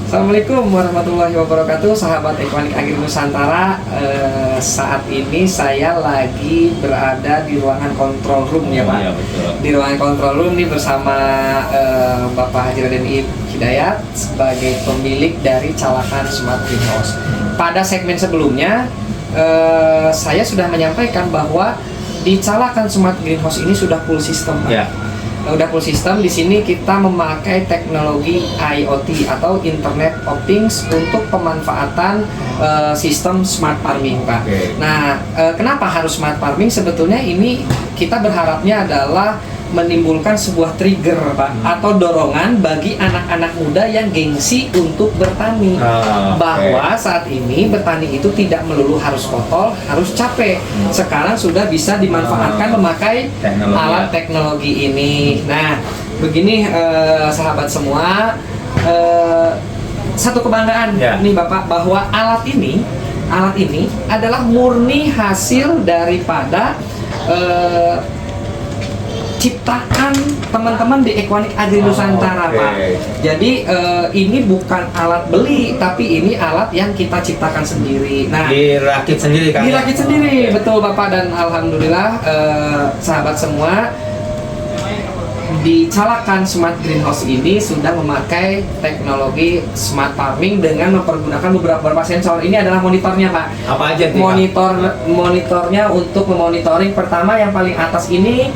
Assalamualaikum warahmatullahi wabarakatuh, sahabat Equanic Agri Nusantara. Saat ini saya lagi berada di ruangan control room ya Pak. Iya, betul. Di ruangan control room ini bersama Bapak Haji Raden Hidayat sebagai pemilik dari Calakan Smart Greenhouse. Pada segmen sebelumnya saya sudah menyampaikan bahwa di Calakan Smart Greenhouse ini sudah full system Pak. Ya. Udah full system. Di sini kita memakai teknologi IoT atau Internet of Things untuk pemanfaatan sistem smart farming, Pak. Okay. Nah, kenapa harus smart farming? Sebetulnya ini kita berharapnya adalah menimbulkan sebuah trigger, Pak, atau dorongan bagi anak-anak muda yang gengsi untuk bertani. Bahwa saat ini bertani itu tidak melulu harus kotor, harus capek. Sekarang sudah bisa dimanfaatkan memakai alat teknologi ini. Nah, begini sahabat semua, satu kebanggaan nih Bapak, bahwa alat ini adalah murni hasil daripada ciptaan teman-teman di Equanic Agri Nusantara, Pak. Jadi ini bukan alat beli, tapi ini alat yang kita ciptakan sendiri. Nah, dirakit sendiri kan? Dirakit sendiri, betul Bapak. Dan alhamdulillah sahabat semua, di Calakan Smart Greenhouse ini sudah memakai teknologi smart farming dengan mempergunakan beberapa sensor. Ini adalah monitornya, Pak. Apa aja nih, Monitornya untuk memonitoring, pertama yang paling atas ini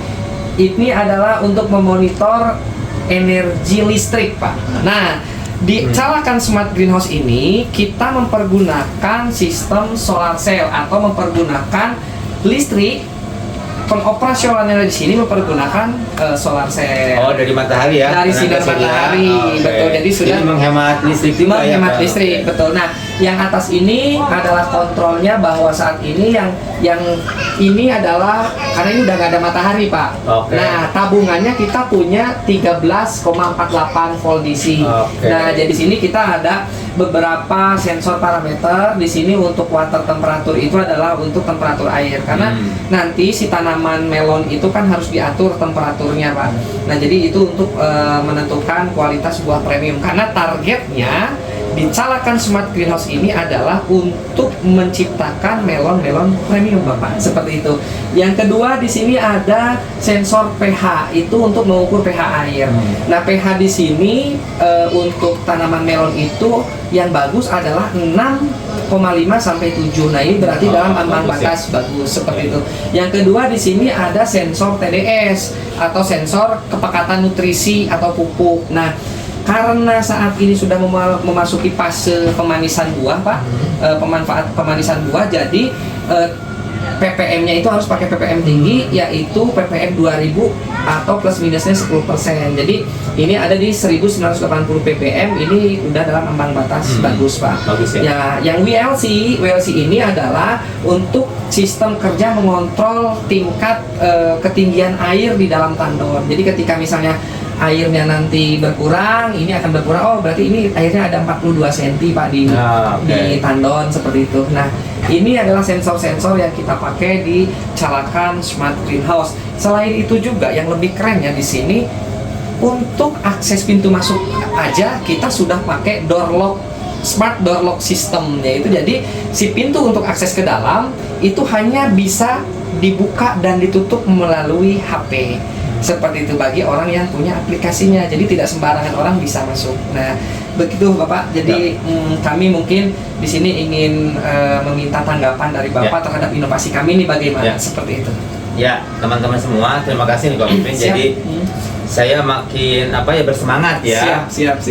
adalah untuk memonitor energi listrik, Pak. Nah, di Calakan Smart Greenhouse ini kita mempergunakan sistem solar cell atau mempergunakan listrik. Pengoperasionalannya di sini mempergunakan solar cell. Oh, dari matahari ya? Dari sinar matahari, betul. Jadi sudah menghemat listrik juga ya? Menghemat listrik, betul. Nah, yang atas ini adalah kontrolnya, bahwa saat ini yang ini adalah, karena ini udah nggak ada matahari, Pak. Nah, tabungannya kita punya 13,48 volt DC. Nah, jadi sini kita ada beberapa sensor parameter. Di sini untuk water temperatur itu adalah untuk temperatur air, karena nanti si tanaman melon itu kan harus diatur temperaturnya, Pak. Nah, jadi itu untuk menentukan kualitas buah premium, karena targetnya di Calakan Smart Greenhouse ini adalah untuk menciptakan melon-melon premium, Bapak. Seperti itu. Yang kedua, di sini ada sensor pH, itu untuk mengukur pH air. Nah, pH di sini untuk tanaman melon itu yang bagus adalah 6,5 sampai 7. Nah, ini berarti dalam ambang batas bagus, seperti itu. Yang kedua, di sini ada sensor TDS atau sensor kepekatan nutrisi atau pupuk. Nah, karena saat ini sudah memasuki fase pemanisan buah, Pak, pemanfaat pemanisan buah, jadi ppm-nya itu harus pakai ppm tinggi, yaitu ppm 2000 atau plus minusnya 10%. Jadi ini ada di 1980 ppm, ini udah dalam ambang batas bagus, Pak. Bagus ya. Yang WLC ini adalah untuk sistem kerja mengontrol tingkat ketinggian air di dalam tandon. Jadi ketika misalnya airnya nanti berkurang, ini akan berkurang. Oh, berarti ini airnya ada 42 cm, Pak, di tandon, seperti itu. Nah, ini adalah sensor-sensor yang kita pakai di Calakan Smart Greenhouse. Selain itu juga yang lebih keren ya di sini, untuk akses pintu masuk aja kita sudah pakai door lock, smart door lock system, yaitu jadi si pintu untuk akses ke dalam itu hanya bisa dibuka dan ditutup melalui HP. Seperti itu, bagi orang yang punya aplikasinya, jadi tidak sembarangan orang bisa masuk. Nah, begitu Bapak. Jadi kami mungkin di sini ingin meminta tanggapan dari Bapak terhadap inovasi kami ini bagaimana, seperti itu. Ya, teman-teman semua, terima kasih nih Pak Mimpin. Jadi saya makin bersemangat ya. Siap.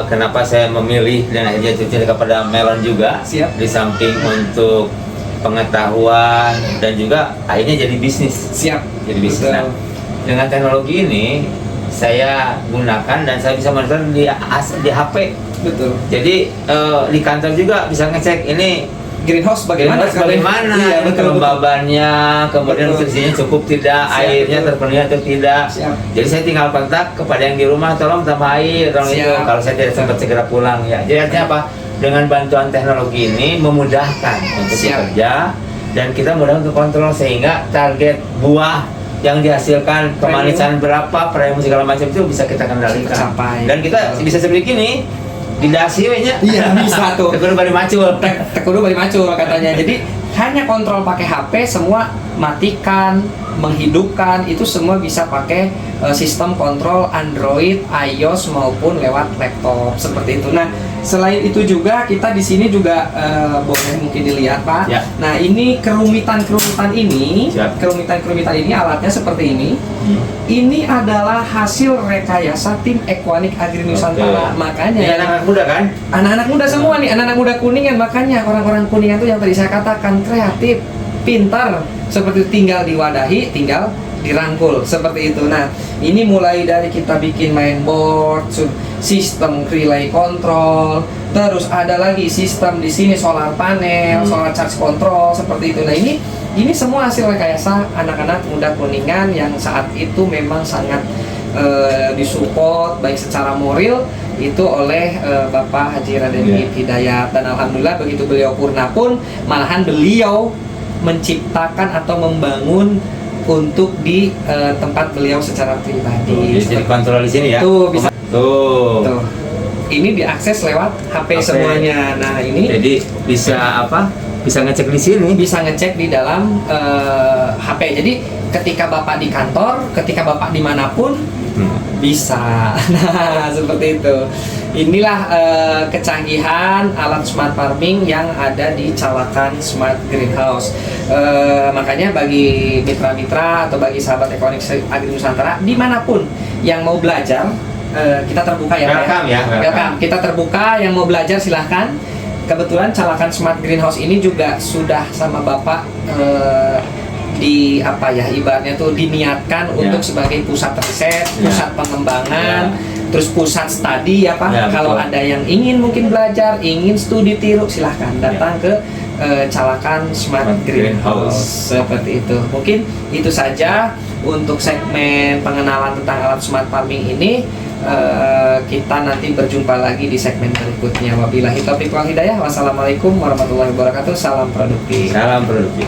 Kenapa saya memilih dan akhirnya jatuh kepada melon juga. Di samping untuk pengetahuan dan juga akhirnya jadi bisnis. Jadi bisnis. Nah, dengan teknologi ini saya gunakan dan saya bisa monitor di HP. Betul. Jadi di kantor juga bisa ngecek ini greenhouse bagaimana, iya, kelembabannya, kemudian nutrisinya cukup tidak, airnya terpenuhi atau tidak. Jadi saya tinggal kontak kepada yang di rumah, tolong tambah air, tolong itu. Kalau saya tidak sempat segera pulang ya. Jadi artinya apa? Dengan bantuan teknologi ini memudahkan untuk bekerja dan kita mudah untuk kontrol, sehingga target buah yang dihasilkan, pemanisan berapa, premium segala macam itu bisa kita kendalikan. Dan kita bisa seperti ini didasi we nya. Iya, bisa tuh. Kudu bari macul. Tekudu bari macul katanya. Jadi hanya kontrol pakai HP, semua matikan, menghidupkan, itu semua bisa pakai sistem kontrol Android, iOS maupun lewat laptop seperti itu. Nah, selain itu juga kita di sini juga boleh mungkin dilihat Pak. Ya. Nah, ini kerumitan-kerumitan ini, Siap. kerumitan-kerumitan ini alatnya seperti ini. Ini adalah hasil rekayasa tim Equanic Agri Nusantara. Makanya Ini anak-anak muda kan? anak-anak muda semua nih, anak-anak muda Kuningan, makanya orang-orang Kuningan tuh yang tadi saya katakan kreatif, pintar, seperti itu, tinggal diwadahi, tinggal dirangkul seperti itu. Nah, ini mulai dari kita bikin mainboard, sistem relay control, terus ada lagi sistem di sini solar panel, solar charge control seperti itu. Nah, ini semua hasil rekayasa anak-anak muda Kuningan yang saat itu memang sangat disupport baik secara moral itu oleh Bapak Haji Raden Hidayat, dan alhamdulillah begitu beliau purna pun malahan beliau menciptakan atau membangun untuk di tempat beliau secara pribadi. Jadi kontrol di sini ya. Tuh bisa. Tuh. Tuh. Ini diakses lewat HP semuanya. Nah, ini jadi bisa apa? Bisa ngecek di sini. Bisa ngecek di dalam HP. Jadi ketika Bapak di kantor, ketika Bapak dimanapun bisa. Nah, seperti itu. Inilah kecanggihan alat smart farming yang ada di Calakan Smart Greenhouse. Makanya bagi mitra-mitra atau bagi sahabat Equanic Agri Nusantara dimanapun yang mau belajar, kita terbuka ya Pak. Welcome ya. Welcome. Kita terbuka, yang mau belajar silahkan. Kebetulan Calakan Smart Greenhouse ini juga sudah sama Bapak di apa ya, ibaratnya tuh diniatkan untuk sebagai pusat riset, pusat pengembangan, terus pusat studi ya Pak. Kalau ada yang ingin mungkin belajar, ingin studi tiru, silahkan datang ke Calakan Smart Greenhouse seperti itu. Mungkin itu saja untuk segmen pengenalan tentang alat smart farming ini. Kita nanti berjumpa lagi di segmen berikutnya. Wabillahi taufiq wal hidayah. Wassalamualaikum warahmatullahi wabarakatuh. Salam produktif. Salam produktif.